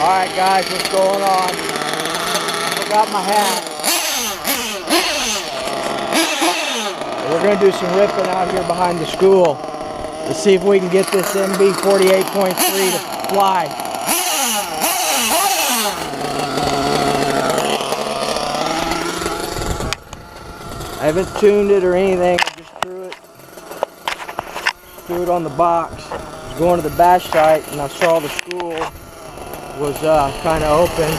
Alright guys, what's going on? Forgot my hat. We're going to do some ripping out here behind the school to see if we can get this MB 48.3 to fly. I haven't tuned it or anything, I just threw it on the box. I was going to the bash site and I saw the school was kind of open.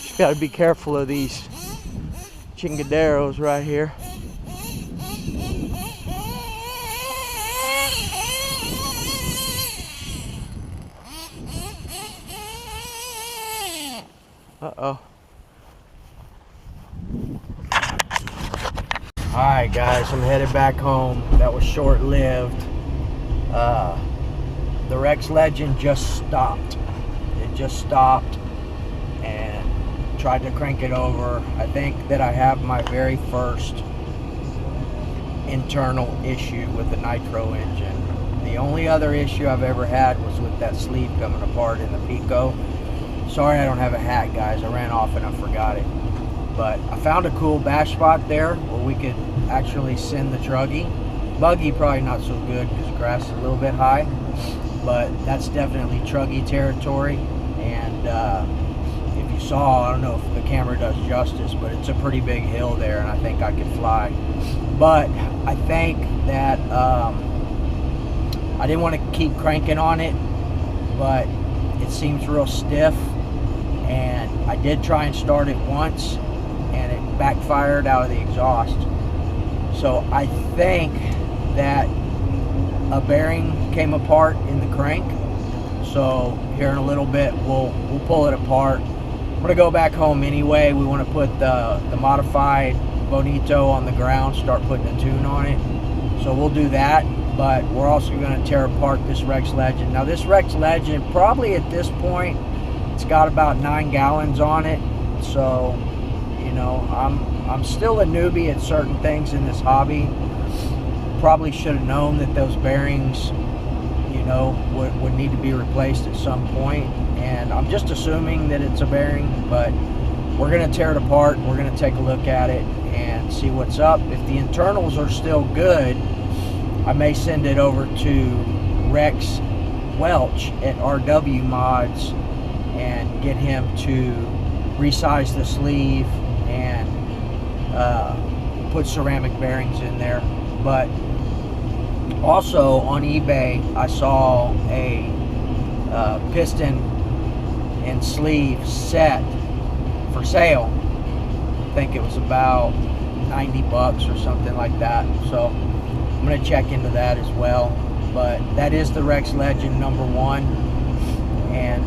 Just got to be careful of these chingaderos right here. Uh-oh. Alright guys, I'm headed back home. That was short-lived. The Rex Legend just stopped. It just stopped and tried to crank it over. I think that I have my very first internal issue with the Nitro engine. The only other issue I've ever had was with that sleeve coming apart in the Pico. Sorry I don't have a hat, guys. I ran off and I forgot it. But I found a cool bash spot there where we could actually send the truggy. Buggy probably not so good because the grass is a little bit high. But that's definitely truggy territory. And if you saw, I don't know if the camera does justice, but it's a pretty big hill there and I think I could fly. But I think that I didn't want to keep cranking on it, but it seems real stiff. And I did try and start it once and it backfired out of the exhaust. So I think that a bearing came apart in the crank. So here in a little bit we'll pull it apart. I'm gonna go back home anyway. We want to put the modified Bonito on the ground, start putting a tune on it. So we'll do that, but we're also going to tear apart this Rex Legend. Now this Rex Legend, probably at this point, it's got about 9 gallons on it. So, you know, I'm still a newbie at certain things in this hobby. Probably should have known that those bearings, you know, would need to be replaced at some point. And I'm just assuming that it's a bearing, but we're going to tear it apart. We're going to take a look at it and see what's up. If the internals are still good, I may send it over to Rex Welch at RW Mods and get him to resize the sleeve and put ceramic bearings in there. But also on eBay, I saw a piston and sleeve set for sale. I think it was about 90 bucks or something like that. So I'm going to check into that as well. But that is the Rex Legend #1, and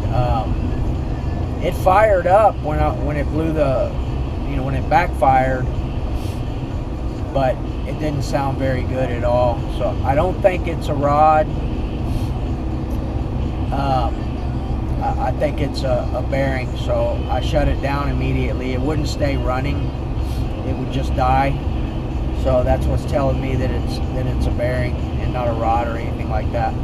it fired up when it blew the, you know, when it backfired, but it didn't sound very good at all. So I don't think it's a rod. I think it's a bearing. So I shut it down immediately. It wouldn't stay running. It would just die. So that's what's telling me that it's a bearing and not a rod or anything like that.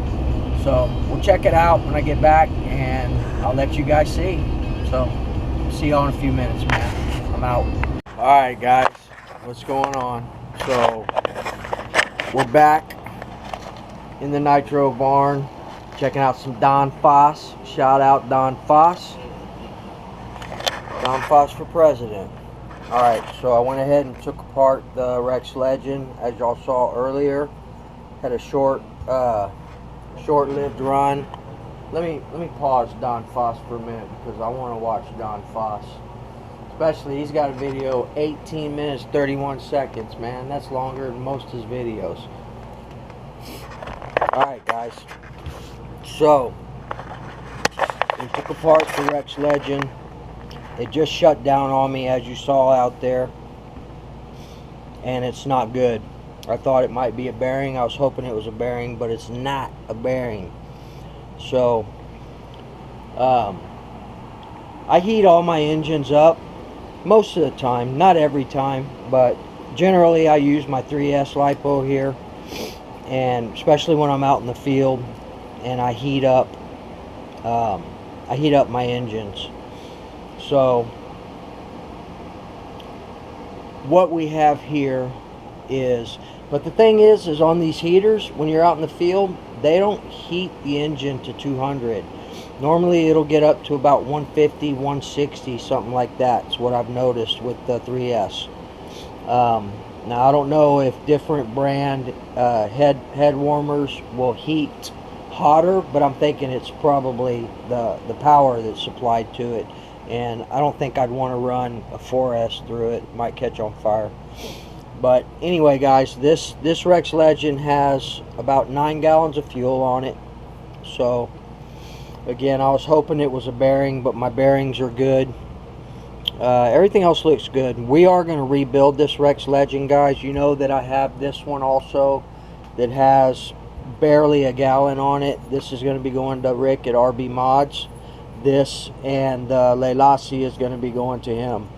So we'll check it out when I get back, and I'll let you guys see. So see y'all in a few minutes, man. I'm out. All right, guys, what's going on? So we're back in the Nitro barn, checking out some Don Foss. Shout out Don Foss. Don Foss for president. Alright, so I went ahead and took apart the Rex Legend, as y'all saw earlier. Had a short-lived run. Let me pause Don Foss for a minute, because I want to watch Don Foss. Especially, he's got a video 18 minutes 31 seconds, man. That's longer than most of his videos. Alright, guys. So we took apart the Rex Legend. It just shut down on me, as you saw out there, and it's not good. I thought it might be a bearing. I was hoping it was a bearing, but it's not a bearing. So I heat all my engines up most of the time, not every time, but generally I use my 3S lipo here, and especially when I'm out in the field and I heat up my engines. So what we have here is, but the thing is on these heaters, when you're out in the field, they don't heat the engine to 200. Normally it'll get up to about 150, 160, something like that. It's what I've noticed with the 3S. Now I don't know if different brand head warmers will heat hotter, but I'm thinking it's probably the power that's supplied to it. And I don't think I'd want to run a 4S through it. It might catch on fire. But anyway, guys, this Rex Legend has about 9 gallons of fuel on it. So again, I was hoping it was a bearing, but my bearings are good. Everything else looks good. We are going to rebuild this Rex Legend, guys. You know that I have this one also that has barely a gallon on it. This is going to be going to Rick at RB Mods. This and Leilasi is going to be going to him.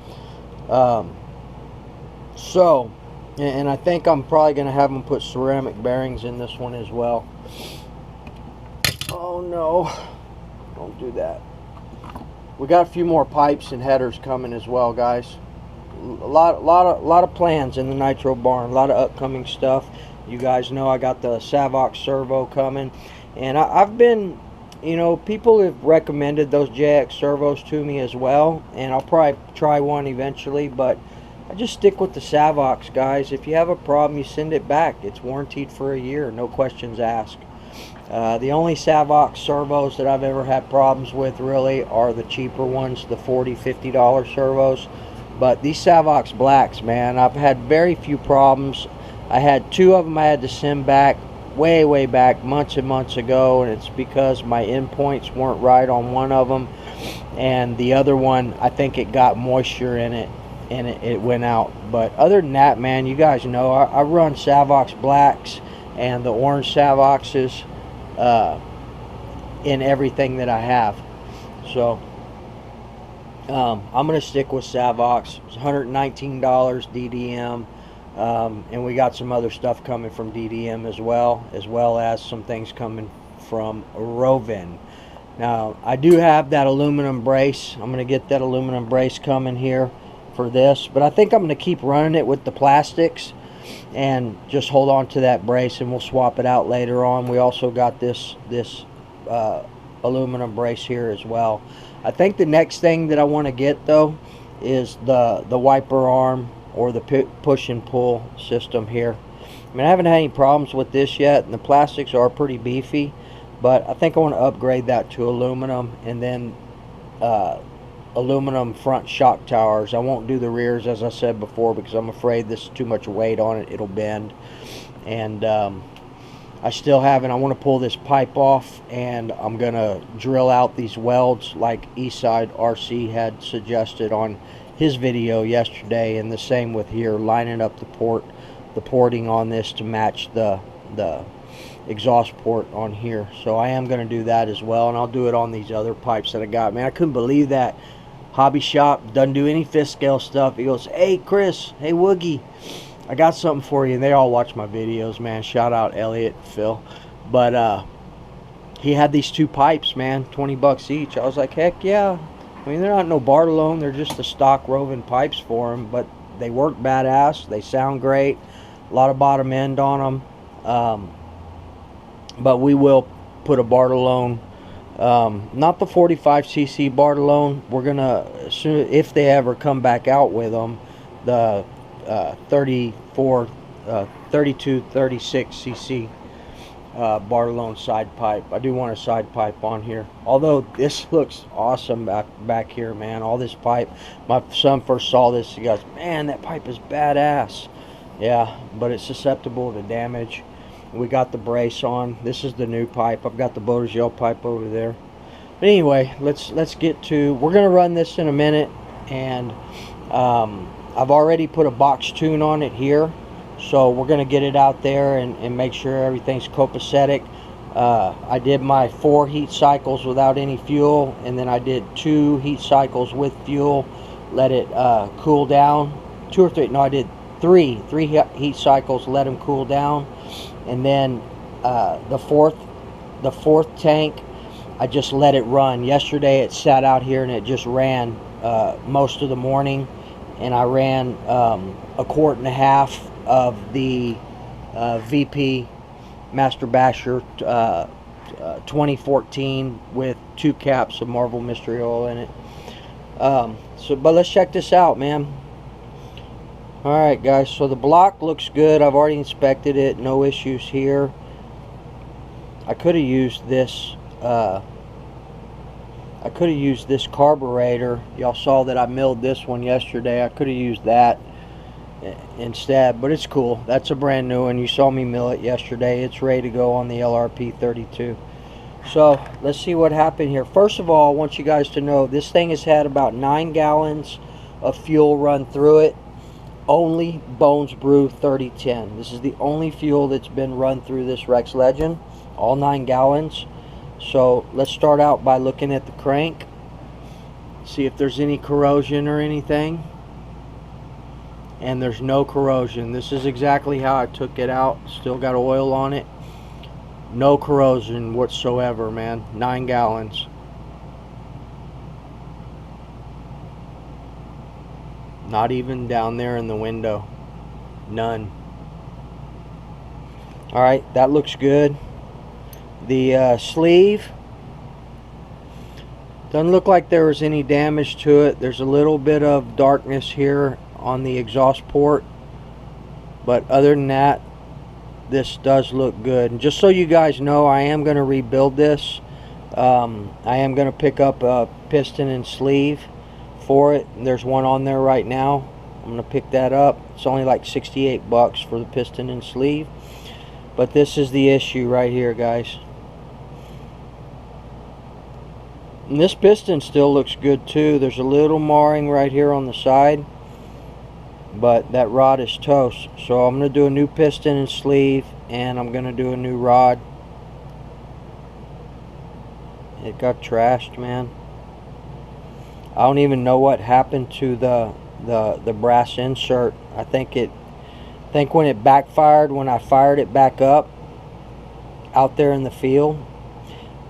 So, and I think I'm probably going to have them put ceramic bearings in this one as well. Oh no, don't do that. We got a few more pipes and headers coming as well, guys. A lot of plans in the Nitro barn. A lot of upcoming stuff. You guys know I got the Savox servo coming, and I've been, you know, people have recommended those JX servos to me as well, and I'll probably try one eventually, but I just stick with the Savox, guys. If you have a problem, you send it back. It's warranted for a year, no questions asked. The only Savox servos that I've ever had problems with really are the cheaper ones, the $40, $50 servos. But these Savox Blacks, man, I've had very few problems. I had 2 of them I had to send back way back, months and months ago, and it's because my endpoints weren't right on one of them, and the other one, I think it got moisture in it, and it went out. But other than that, man, you guys know I run Savox Blacks and the orange Savoxes in everything that I have. So I'm going to stick with Savox. It's $119 DDM. And we got some other stuff coming from DDM as well as some things coming from Rovin. Now, I do have that aluminum brace. I'm going to get that aluminum brace coming here for this, but I think I'm going to keep running it with the plastics and just hold on to that brace, and we'll swap it out later on. We also got this aluminum brace here as well. I think the next thing that I want to get though is the wiper arm or the push and pull system here. I mean, I haven't had any problems with this yet, and the plastics are pretty beefy, but I think I want to upgrade that to aluminum, and then aluminum front shock towers. I won't do the rears, as I said before, because I'm afraid this is too much weight on it, it'll bend. And I still haven't. I want to pull this pipe off, and I'm gonna drill out these welds like Eastside RC had suggested on his video yesterday, and the same with here, lining up the porting on this to match the exhaust port on here. So I am going to do that as well, and I'll do it on these other pipes that I got. Man, I couldn't believe that Hobby Shop doesn't do any fifth scale stuff. He goes, hey Chris, hey Woogie, I got something for you. And they all watch my videos, man. Shout out Elliot, Phil. But he had these two pipes, man, 20 bucks each. I was like, heck yeah. I mean, they're not no Bartolone, they're just the stock Rovin pipes for them, but they work badass, they sound great, a lot of bottom end on them. But we will put a Bartolone, not the 45cc Bartolone. We're gonna, if they ever come back out with them, the 32, 36cc Bartolone side pipe. I do want a side pipe on here, although this looks awesome back here, man. All this pipe, my son first saw this, he goes, man, that pipe is badass. Yeah, but it's susceptible to damage. We got the brace on. This is the new pipe. I've got the Boater's Yell pipe over there. But anyway, let's get to, we're gonna run this in a minute, and I've already put a box tune on it here. So we're going to get it out there and make sure everything's copacetic. I did my 4 heat cycles without any fuel, and then I did 2 heat cycles with fuel. Let it cool down. 2 or 3, no, I did 3 heat cycles, let them cool down. And then the fourth tank, I just let it run. Yesterday it sat out here and it just ran most of the morning. And I ran 1.5 quarts of the VP Master Basher 2014 with 2 caps of Marvel Mystery Oil in it. But let's check this out, man. Alright guys, so the block looks good. I've already inspected it, no issues here. I could have used this carburetor. Y'all saw that I milled this one yesterday. I could have used that instead, but it's cool. That's a brand new one. You saw me mill it yesterday. It's ready to go on the LRP 32. So let's see what happened here. First of all, I want you guys to know this thing has had about 9 gallons of fuel run through it. Only Bones Brew 3010. This is the only fuel that's been run through this Rex Legend, all 9 gallons. So let's start out by looking at the crank, see if there's any corrosion or anything. And there's no corrosion. This is exactly how I took it out. Still got oil on it. No corrosion whatsoever, man. 9 gallons. Not even down there in the window. None. Alright, that looks good. The sleeve, doesn't look like there was any damage to it. There's a little bit of darkness here on the exhaust port, but other than that, this does look good. And just so you guys know, I am going to rebuild this. I am going to pick up a piston and sleeve for it. There's one on there right now. I'm going to pick that up. It's only like 68 bucks for the piston and sleeve. But this is the issue right here, guys. And this piston still looks good too. There's a little marring right here on the side, but that rod is toast. So I'm going to do a new piston and sleeve, and I'm going to do a new rod. It got trashed, man. I don't even know what happened to the brass insert. I think when it backfired, when I fired it back up out there in the field,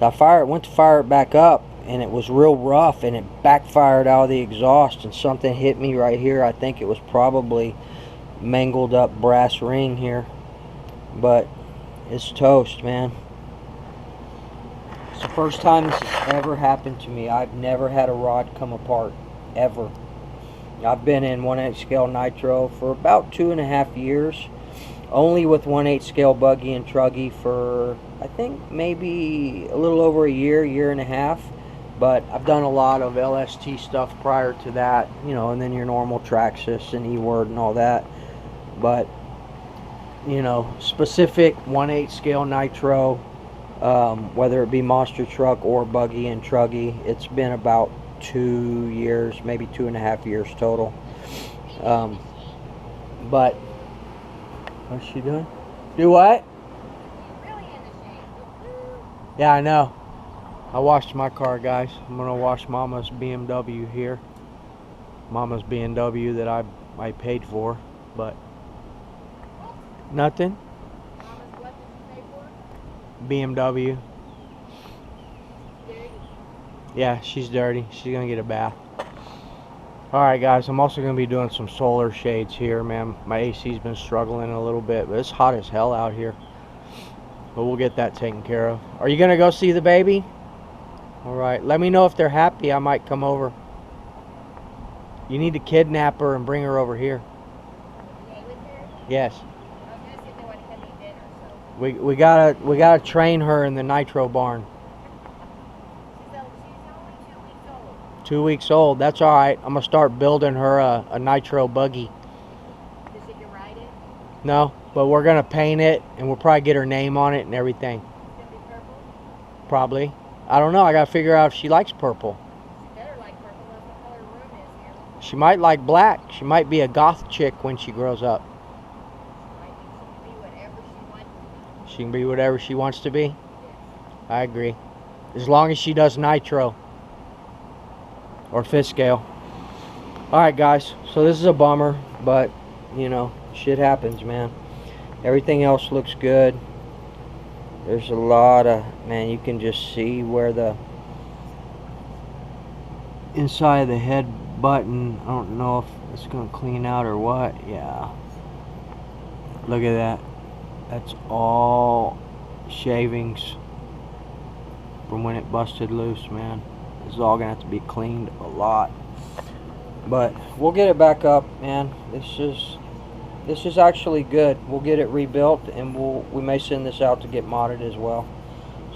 went to fire it back up, and it was real rough, and it backfired out of the exhaust, and something hit me right here. I think it was probably mangled up brass ring here, but it's toast, man. It's the first time this has ever happened to me. I've never had a rod come apart, ever. I've been in 1/8 scale nitro for about 2.5 years, only with 1/8 scale buggy and truggy for, I think, maybe a little over a year and a half. But I've done a lot of LST stuff prior to that, you know, and then your normal Traxxas and E-Word and all that. But, you know, specific 1/8 scale nitro, whether it be monster truck or buggy and truggy, it's been about 2 years, maybe 2.5 years total. But what's she doing? Do what? Yeah, I know. I washed my car, guys. I'm gonna wash Mama's BMW here. Mama's BMW that I paid for, but nothing. Mama's what did you pay for? BMW. Dirty? Yeah, she's dirty. She's gonna get a bath. Alright guys, I'm also gonna be doing some solar shades here, man. My AC's been struggling a little bit, but it's hot as hell out here. But we'll get that taken care of. Are you gonna go see the baby? Alright, let me know if they're happy. I might come over. You need to kidnap her and bring her over here. Stay with her? Yes. I was gonna see if they want to come eat dinner, so. We gotta train her in the nitro barn. She's only 2 weeks old. 2 weeks old. That's alright. I'm gonna start building her a nitro buggy. Does she can ride it? No, but we're gonna paint it, and we'll probably get her name on it and everything. It's gonna be purple? Probably. I don't know. I gotta figure out if she likes purple. She better like purple. That's what color room is here. She might like black. She might be a goth chick when she grows up. She can be whatever she wants to be. She can be whatever she wants to be. I agree. As long as she does nitro or 5th scale. Alright guys, so this is a bummer, but you know, shit happens, man. Everything else looks good. There's a lot of, man, you can just see where the inside of the head button, I don't know if it's gonna clean out or what. Yeah, look at that. That's all shavings from when it busted loose, man. This is all gonna have to be cleaned a lot, but we'll get it back up, man. This is actually good. We'll get it rebuilt, and we may send this out to get modded as well.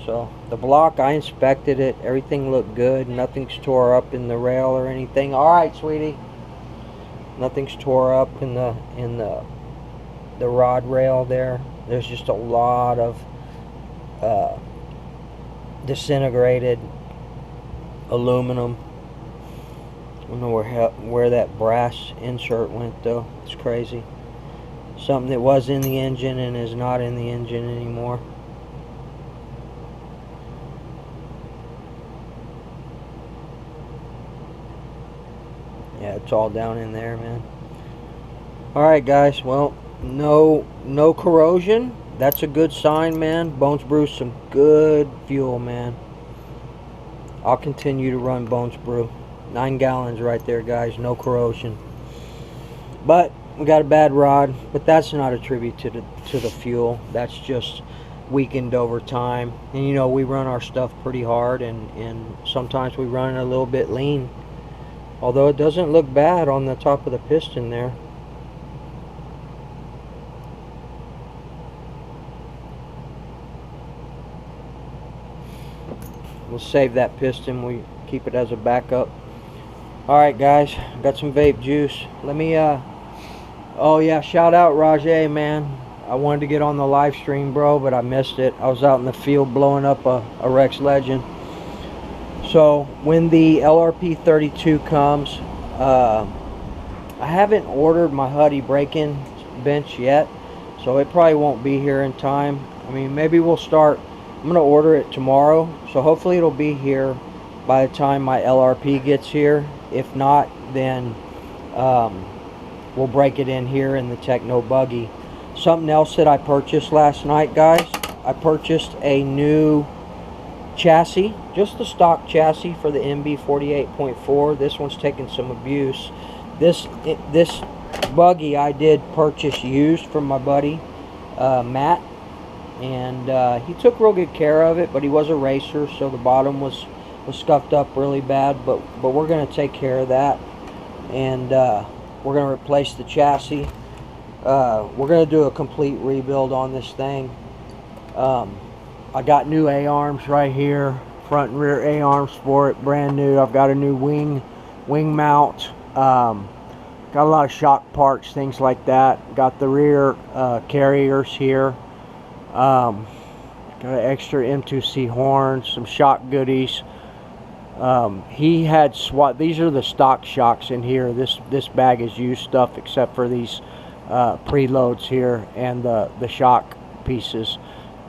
So the block, I inspected it. Everything looked good. Nothing's tore up in the rail or anything. All right, sweetie. Nothing's tore up in the rod rail there. There's just a lot of disintegrated aluminum. I don't know where that brass insert went though. It's crazy. Something that was in the engine and is not in the engine anymore. Yeah, it's all down in there, man. Alright guys, well, no corrosion. That's a good sign, man. Bones Brew's some good fuel, man. I'll continue to run Bones Brew. 9 gallons right there, guys. No corrosion. But we got a bad rod, but that's not a tribute to the fuel. That's just weakened over time. And you know, we run our stuff pretty hard, and sometimes we run it a little bit lean. Although it doesn't look bad on the top of the piston there. We'll save that piston. We keep it as a backup. Alright guys, got some vape juice. Let me oh yeah, shout out Rajay, man. I wanted to get on the live stream, bro, but I missed it. I was out in the field blowing up a Rex Legend. So when the LRP 32 comes, I haven't ordered my Huddy break-in bench yet, so it probably won't be here in time. I mean, maybe we'll start. I'm gonna order it tomorrow, so hopefully it'll be here by the time my LRP gets here. If not, then we'll break it in here in the Techno buggy. Something else that I purchased last night, guys, I purchased a new chassis, just the stock chassis for the MB 48.4. This one's taken some abuse. This buggy I did purchase used from my buddy Matt, and he took real good care of it, but he was a racer, so the bottom was scuffed up really bad, but we're going to take care of that, and we're going to replace the chassis. We're going to do a complete rebuild on this thing. I got new A-arms right here, front and rear A-arms for it, brand new. I've got a new wing mount. Got a lot of shock parts, things like that. Got the rear carriers here. Got an extra M2C horn, some shock goodies. He had these are the stock shocks in here. This bag is used stuff except for these preloads here and the shock pieces.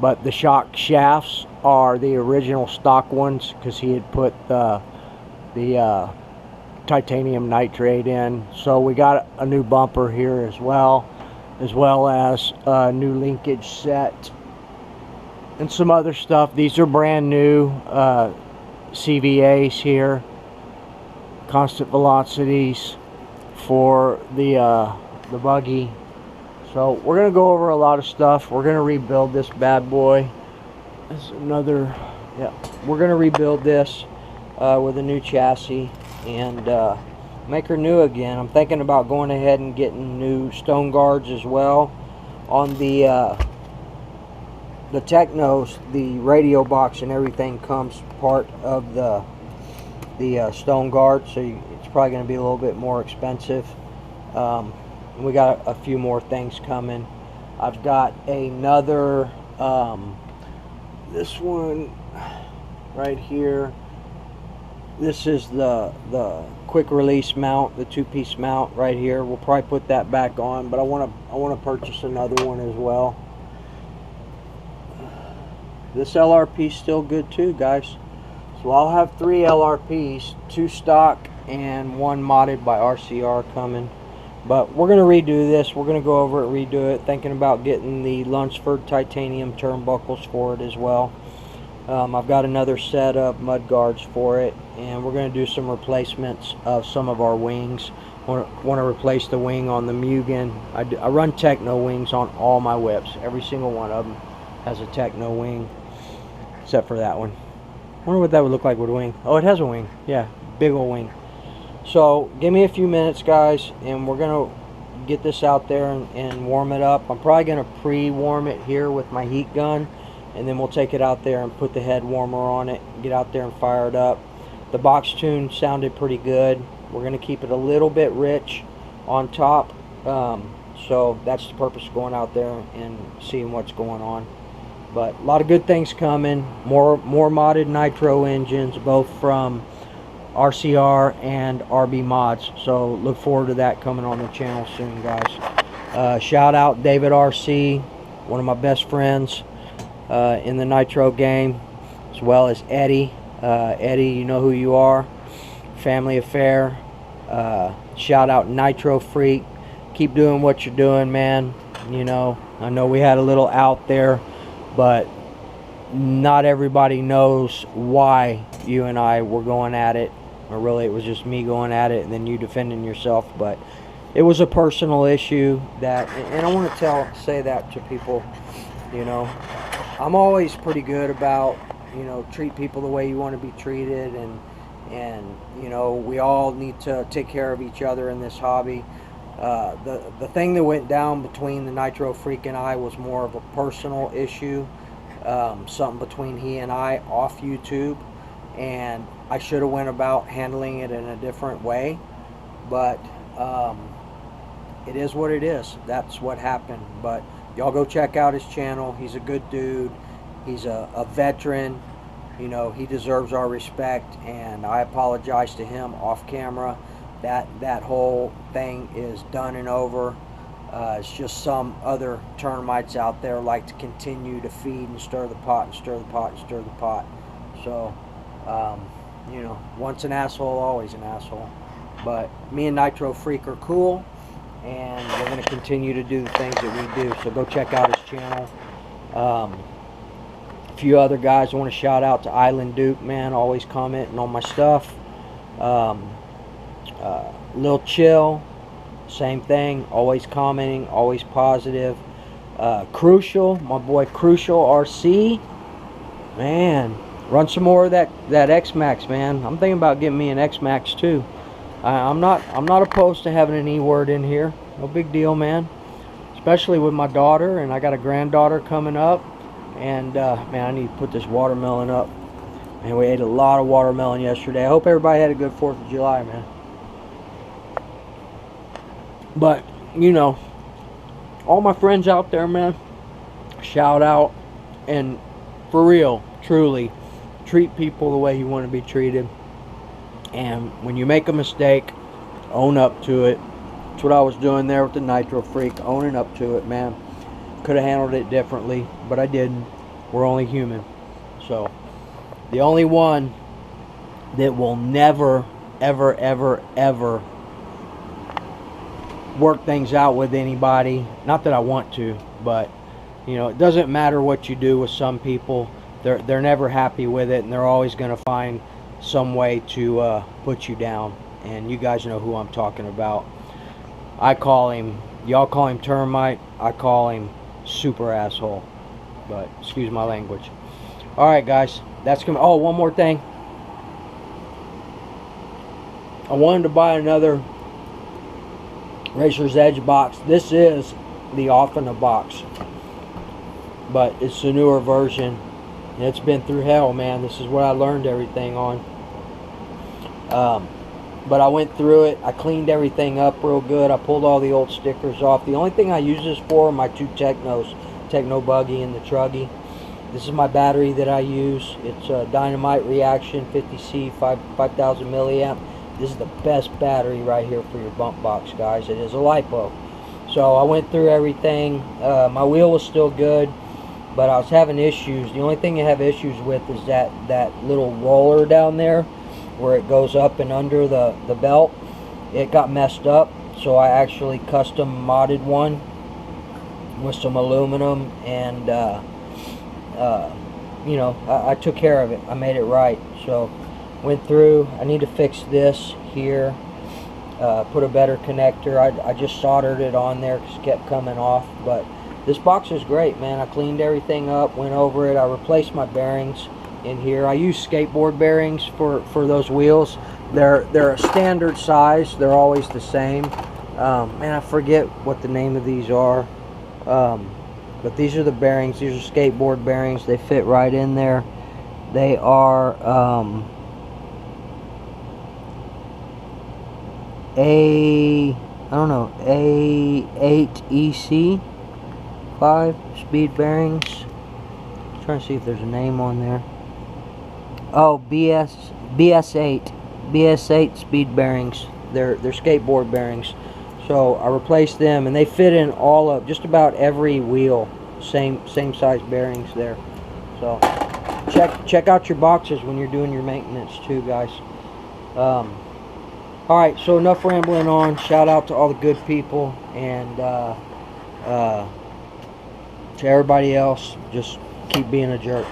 But the shock shafts are the original stock ones because he had put the titanium nitrate in. So we got a new bumper here as well as a new linkage set and some other stuff. These are brand new CVAs here, constant velocities for the buggy. So we're gonna go over a lot of stuff. We're gonna rebuild this bad boy. This is another, yeah. We're gonna rebuild this with a new chassis and make her new again. I'm thinking about going ahead and getting new stone guards as well. On the Technos, the radio box and everything comes part of the stone guard, so it's probably going to be a little bit more expensive. We got a few more things coming. I've got another this one right here. This is the quick release mount, the two-piece mount right here. We'll probably put that back on, but I want to purchase another one as well. This LRP is still good too, guys. So I'll have 3 LRPs, 2 stock and 1 modded by RCR coming. But we're going to redo this. We're going to go over it, redo it. Thinking about getting the Lunsford titanium turnbuckles for it as well. I've got another set of mud guards for it, and we're going to do some replacements of some of our wings. Want to replace the wing on the Mugen. I run Techno wings on all my whips. Every single one of them has a Techno wing, except for that one. I wonder what that would look like with a wing. Oh, it has a wing. Yeah, big old wing. So give me a few minutes, guys, and we're gonna get this out there and warm it up. I'm probably gonna pre-warm it here with my heat gun, and then we'll take it out there and put the head warmer on it, get out there and fire it up. The box tune sounded pretty good. We're gonna keep it a little bit rich on top, so that's the purpose of going out there and seeing what's going on. But a lot of good things coming. More modded Nitro engines, both from RCR and RB mods, so look forward to that coming on the channel soon, guys. Shout out David RC, one of my best friends in the Nitro game, as well as Eddie. Eddie, you know who you are. Family affair. Shout out Nitro Freak. Keep doing what you're doing, man. You know, I know we had a little out there, but not everybody knows why you and I were going at it, or really it was just me going at it and then you defending yourself. But it was a personal issue that, and I want to say that to people. You know, I'm always pretty good about, you know, treat people the way you want to be treated, and you know, we all need to take care of each other in this hobby. The thing that went down between the Nitro Freak and I was more of a personal issue, something between he and I off YouTube, and I should have went about handling it in a different way, but it is what it is. That's what happened. But y'all go check out his channel. He's a good dude. He's a veteran. You know, he deserves our respect, and I apologize to him off camera. That whole thing is done and over. It's just some other termites out there like to continue to feed and stir the pot and stir the pot and stir the pot. So, you know, once an asshole, always an asshole. But me and Nitro Freak are cool, and we're going to continue to do the things that we do. So go check out his channel. A few other guys I want to shout out to Island Duke, man, always commenting on my stuff. Lil Chill, same thing, always commenting, always positive. Crucial, my boy Crucial RC, man, run some more of that X-Max, man. I'm thinking about getting me an X-Max too. I'm not opposed to having an E-word in here. No big deal, man. Especially with my daughter, and I got a granddaughter coming up. And man, I need to put this watermelon up. And we ate a lot of watermelon yesterday. I hope everybody had a good 4th of July, man. But, you know, all my friends out there, man, shout out. And for real, truly, treat people the way you want to be treated. And when you make a mistake, own up to it. That's what I was doing there with the Nitro Freak, owning up to it, man. Could have handled it differently, but I didn't. We're only human. So, the only one that will never, ever, ever, ever work things out with anybody, not that I want to, but, you know, it doesn't matter what you do with some people. They're never happy with it, and they're always going to find some way to put you down. And you guys know who I'm talking about. I call him, y'all call him termite, I call him super asshole. But excuse my language. Alright guys, that's gonna, oh, one more thing. I wanted to buy another Racer's Edge box. This is the Offina box, but it's the newer version, and it's been through hell, man. This is what I learned everything on. But I went through it, I cleaned everything up real good, I pulled all the old stickers off. The only thing I use this for are my two Technos, Techno Buggy and the Truggy. This is my battery that I use. It's a Dynamite Reaction 50C 5000 milliamp. This is the best battery right here for your bump box, guys. It is a LiPo. So I went through everything. My wheel was still good, but I was having issues. The only thing I have issues with is that little roller down there where it goes up and under the belt. It got messed up, so I actually custom modded one with some aluminum, and you know, I took care of it. I made it right. So went through. I need to fix this here, put a better connector. I just soldered it on there because it kept coming off. But this box is great, man. I cleaned everything up, went over it. I replaced my bearings in here. I use skateboard bearings for those wheels. They're a standard size. They're always the same. Man, I forget what the name of these are. But these are the bearings. These are skateboard bearings. They fit right in there. They are A8EC 5 speed bearings. I'm trying to see if there's a name on there. Oh, BS8 speed bearings. They're skateboard bearings. So I replaced them, and they fit in all of just about every wheel. Same size bearings there. So check out your boxes when you're doing your maintenance too, guys. Alright, so enough rambling on. Shout out to all the good people, and to everybody else, just keep being a jerk.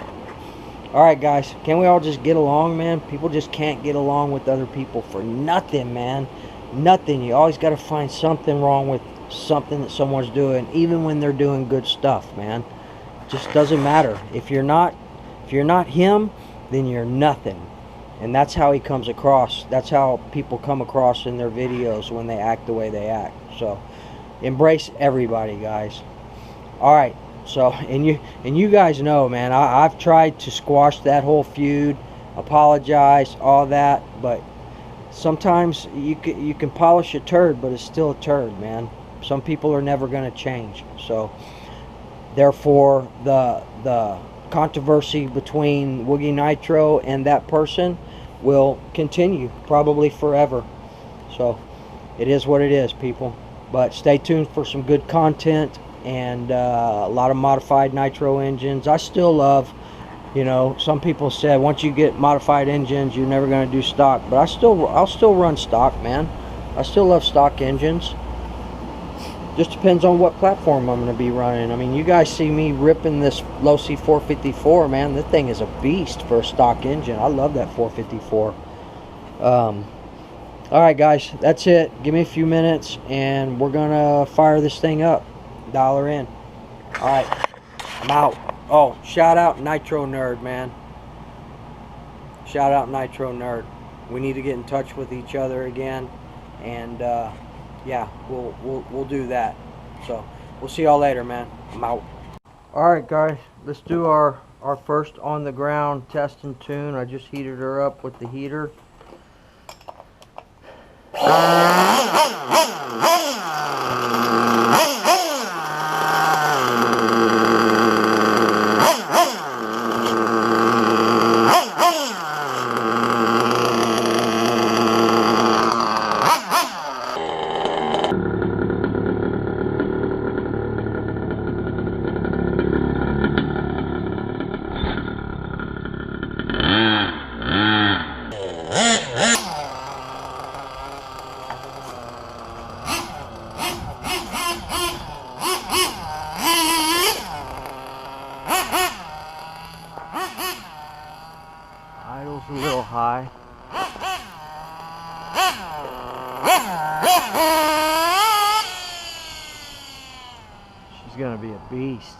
Alright guys, can we all just get along, man? People just can't get along with other people for nothing, man. Nothing. You always got to find something wrong with something that someone's doing, even when they're doing good stuff, man. It just doesn't matter. If you're not him, then you're nothing. And that's how he comes across. That's how people come across in their videos when they act the way they act. So embrace everybody, guys. Alright, so and you guys know, man, I've tried to squash that whole feud, apologize, all that, but sometimes you can polish a turd, but it's still a turd, man. Some people are never going to change. So therefore the controversy between Woogie Nitro and that person will continue probably forever. So it is what it is, people. But stay tuned for some good content, and a lot of modified Nitro engines. I still love, You know, some people said once you get modified engines, you're never going to do stock. But I'll still run stock, man. I still love stock engines. Just depends on what platform I'm going to be running. I mean, you guys see me ripping this Losi 454, man. This thing is a beast for a stock engine. I love that 454. Alright guys, that's it. Give me a few minutes and we're going to fire this thing up. Dial her in. Alright, I'm out. Oh, shout out Nitro Nerd, man. Shout out Nitro Nerd. We need to get in touch with each other again. And yeah, we'll do that. So we'll see y'all later, man. I'm out. Alright guys, let's do our first on the ground test and tune. I just heated her up with the heater. Idle's a little high. She's gonna be a beast.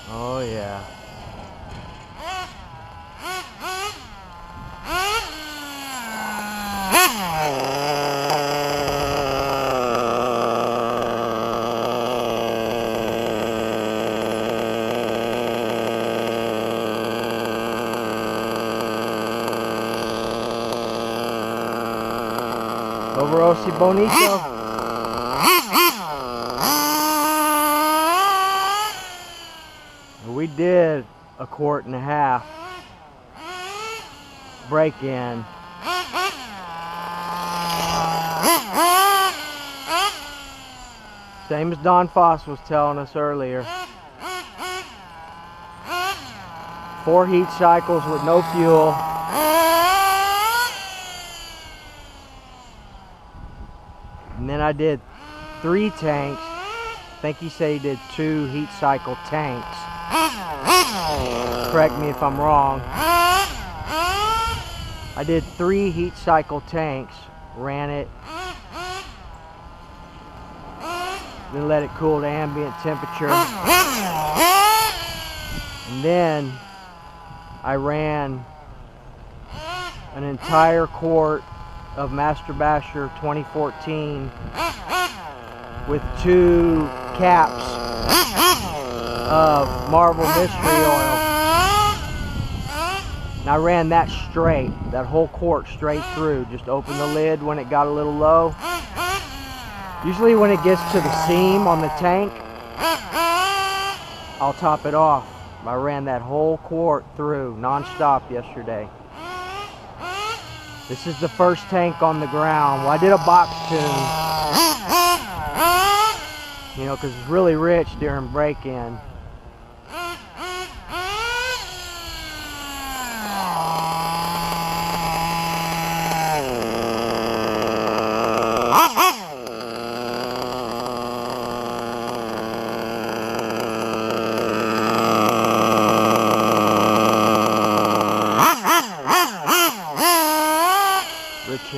Oh yeah. Over Osi Bonito. We did a 1.5 quart break-in. Same as Don Foss was telling us earlier. 4 heat cycles with no fuel. And then I did 3 tanks. I think he said he did 2 heat cycle tanks. Correct me if I'm wrong. I did 3 heat cycle tanks, ran it, then let it cool to ambient temperature. And then I ran an entire quart of Master Basher 2014 with 2 caps of Marvel Mystery Oil. And I ran that straight, that whole quart straight through. Just open the lid when it got a little low. Usually when it gets to the seam on the tank, I'll top it off. I ran that whole quart through non-stop yesterday. This is the first tank on the ground. Well, I did a box tune, you know, because it's really rich during break-in.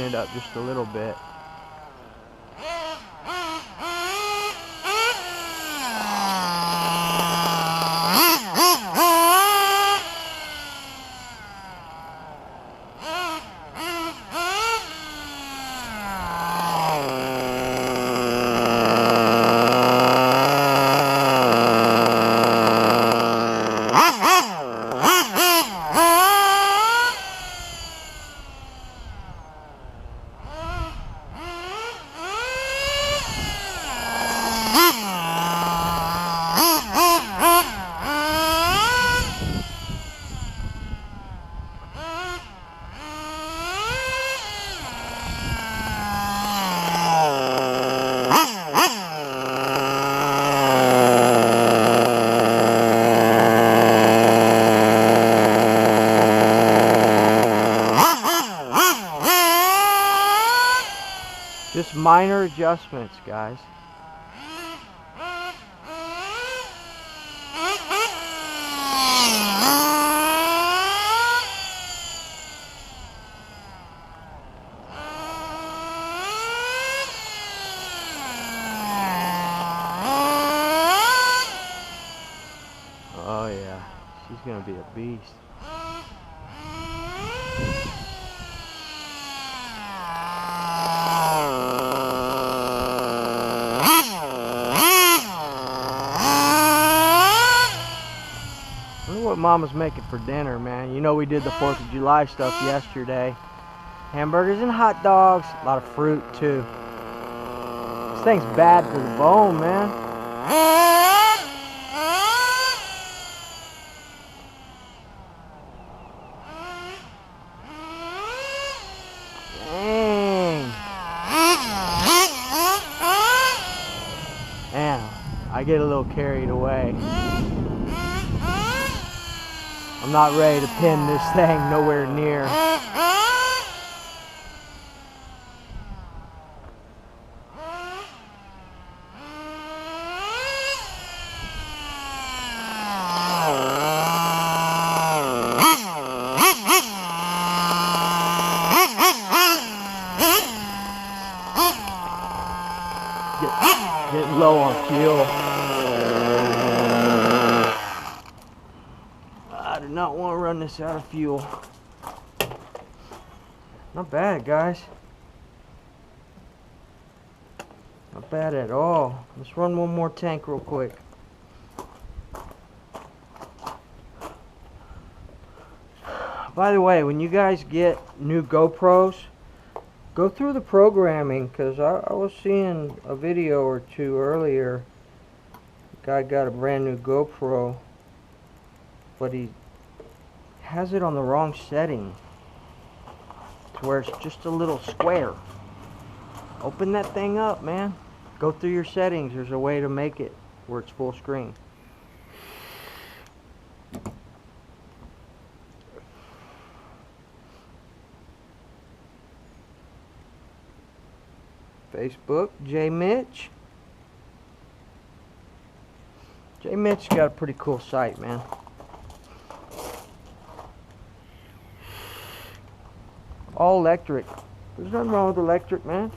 it up just a little bit. Just minor adjustments, guys. Oh yeah, she's gonna be a beast. What Mama's making for dinner, man. You know we did the 4th of July stuff yesterday. Hamburgers and hot dogs. A lot of fruit, too. This thing's bad for the bone, man. Dang. Man, I get a little carried away. I'm not ready to pin this thing nowhere near. Getting low on fuel. I do not want to run this out of fuel. Not bad, guys. Not bad at all. Let's run one more tank real quick. By the way, when you guys get new GoPros, go through the programming, because I was seeing a video or two earlier. The guy got a brand new GoPro, but he has it on the wrong setting to where it's just a little square. Open that thing up, man. Go through your settings. There's a way to make it where it's full screen. Facebook, J Mitch. J Mitch got a pretty cool site, man. All electric. There's nothing wrong with electric, man.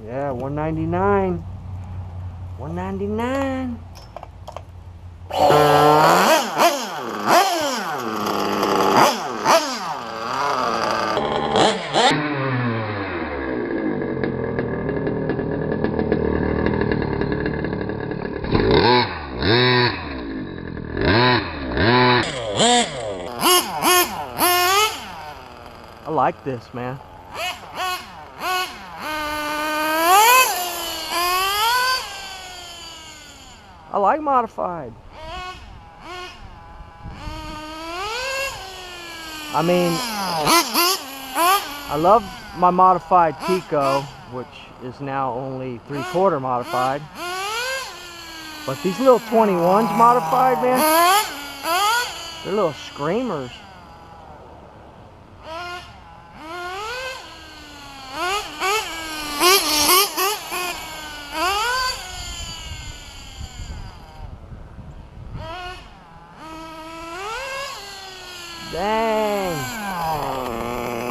Yeah, $199. $199. I like this, man. I like modified. I mean, I love my modified Pico, which is now only 3/4 modified. But these little 21s modified, man, they're little screamers. Dang.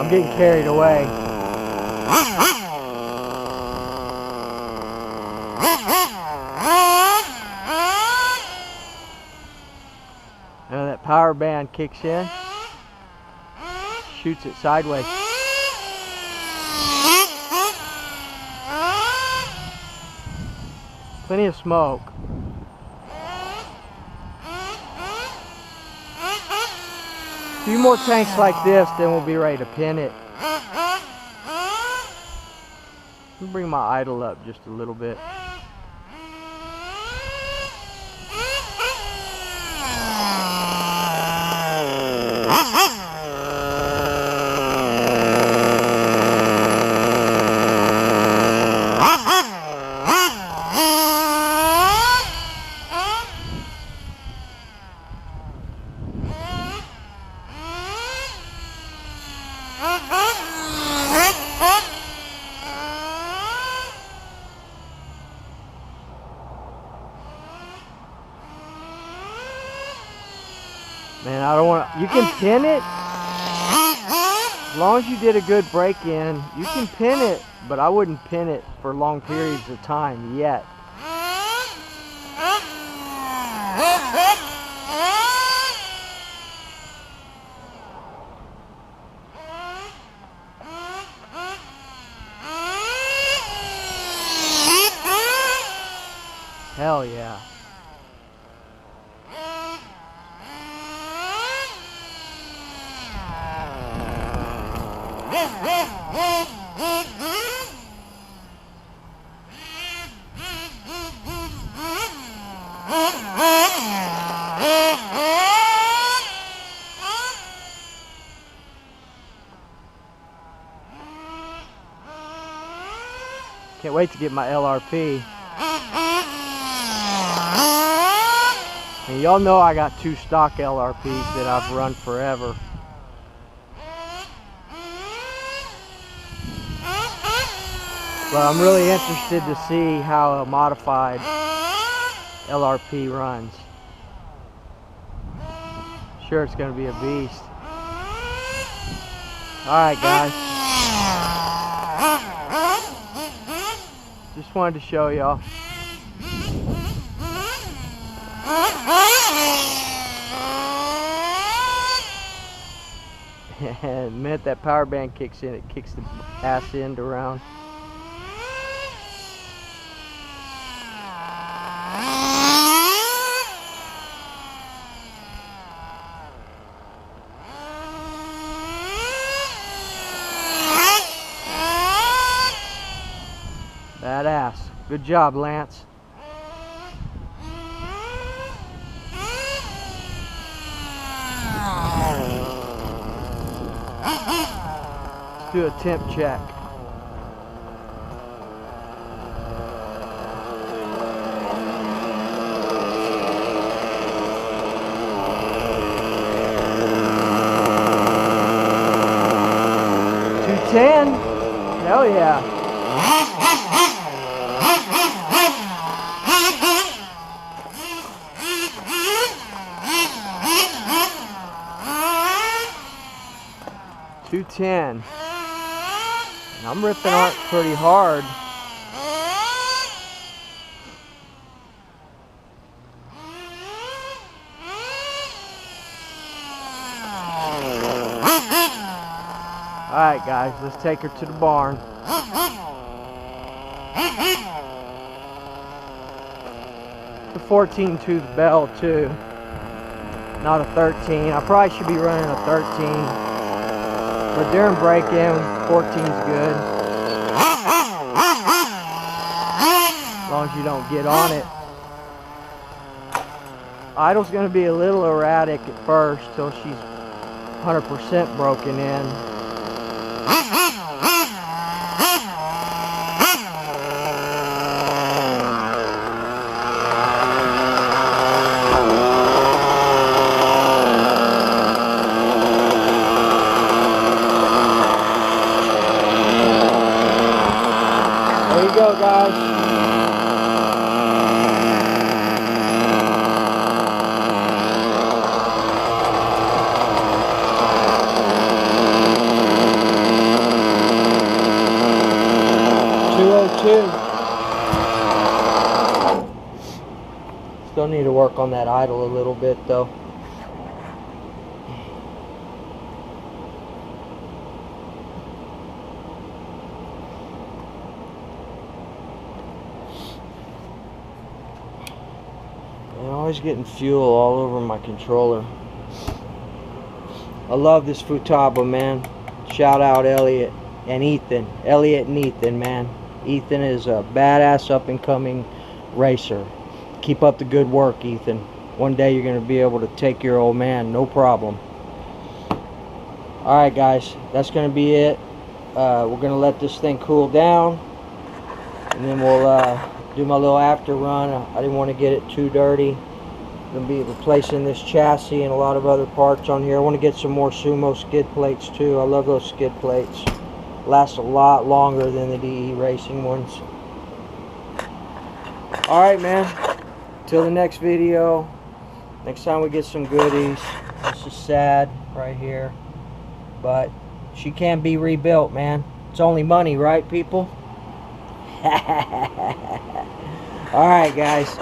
I'm getting carried away. Now that power band kicks in, shoots it sideways. Plenty of smoke. A few more tanks like this, then we'll be ready to pin it. Let me bring my idle up just a little bit. Man, I don't want to, you can pin it. As long as you did a good break-in, you can pin it, but I wouldn't pin it for long periods of time yet. Hell yeah. Can't wait to get my LRP. And y'all know I got 2 stock LRPs that I've run forever. But I'm really interested to see how a modified LRP runs. Sure, it's going to be a beast. Alright guys. Just wanted to show y'all. And the minute that power band kicks in, it kicks the ass end around. Badass. Good job, Lance. Let's do a temp check. $210. Hell yeah. $210. And I'm ripping on it pretty hard. Alright guys, let's take her to the barn. The 14 tooth bell too, not a 13. I probably should be running a 13, but during break-in, 14's good. As long as you don't get on it. Idle's going to be a little erratic at first till she's 100% broken in. There you go, guys. Still need to work on that idle a little bit though. I'm always getting fuel all over my controller. I love this Futaba, man. Shout out Elliot and Ethan. Elliot and Ethan, man. Ethan is a badass up and coming racer. Keep up the good work, Ethan. One day you're going to be able to take your old man, no problem. Alright guys, that's going to be it. We're going to let this thing cool down, and then we'll do my little after run. I didn't want to get it too dirty. I'm going to be replacing this chassis and a lot of other parts on here. I want to get some more Sumo skid plates too. I love those skid plates. Last a lot longer than the DE Racing ones. Alright man, till the next video. Next time we get some goodies. This is sad right here, but she can be rebuilt, man. It's only money, right people? Alright guys,